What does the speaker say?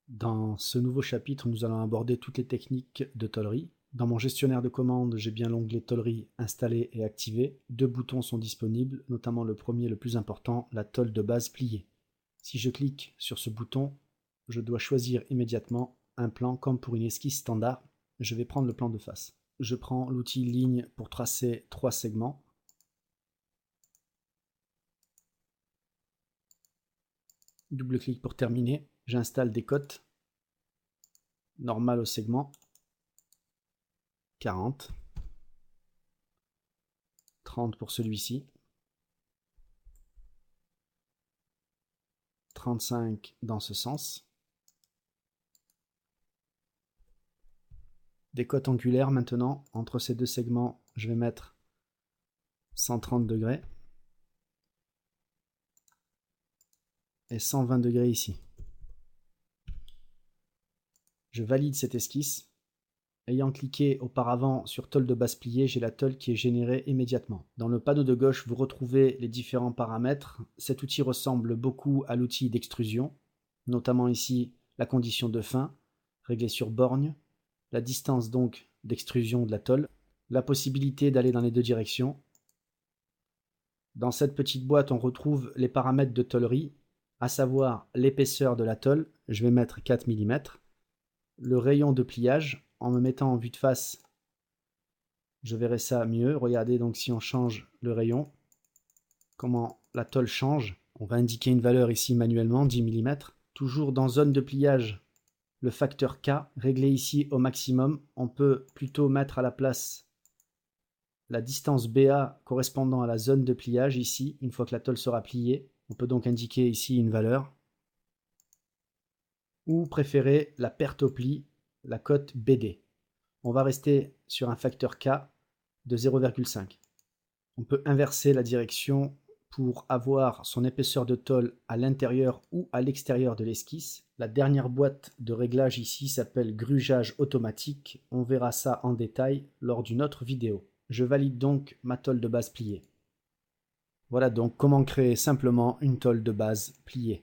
Dans ce nouveau chapitre, nous allons aborder toutes les techniques de tôlerie. Dans mon gestionnaire de commandes, j'ai bien l'onglet tôlerie installé et activé. Deux boutons sont disponibles, notamment le premier, le plus important, la tôle de base pliée. Si je clique sur ce bouton, je dois choisir immédiatement un plan comme pour une esquisse standard. Je vais prendre le plan de face. Je prends l'outil ligne pour tracer 3 segments. Double-clic pour terminer. J'installe des cotes normales au segment. 40. 30 pour celui-ci. 35 dans ce sens. Des cotes angulaires maintenant. Entre ces deux segments, je vais mettre 130 degrés. Et 120 degrés ici. Je valide cette esquisse. Ayant cliqué auparavant sur tôle de base pliée, j'ai la tôle qui est générée immédiatement. Dans le panneau de gauche, vous retrouvez les différents paramètres. Cet outil ressemble beaucoup à l'outil d'extrusion, notamment ici la condition de fin, réglée sur borgne, la distance donc d'extrusion de la tôle, la possibilité d'aller dans les deux directions. Dans cette petite boîte, on retrouve les paramètres de tôlerie, à savoir l'épaisseur de la tôle, je vais mettre 4 mm, le rayon de pliage, en me mettant en vue de face, je verrai ça mieux. Regardez donc si on change le rayon, comment la tôle change. On va indiquer une valeur ici manuellement, 10 mm. Toujours dans zone de pliage, le facteur K, réglé ici au maximum. On peut plutôt mettre à la place la distance BA correspondant à la zone de pliage ici, une fois que la tôle sera pliée. On peut donc indiquer ici une valeur. Ou préférer la perte au pli, la cote BD. On va rester sur un facteur K de 0,5. On peut inverser la direction pour avoir son épaisseur de tôle à l'intérieur ou à l'extérieur de l'esquisse. La dernière boîte de réglage ici s'appelle grugeage automatique. On verra ça en détail lors d'une autre vidéo. Je valide donc ma tôle de base pliée. Voilà donc comment créer simplement une tôle de base pliée.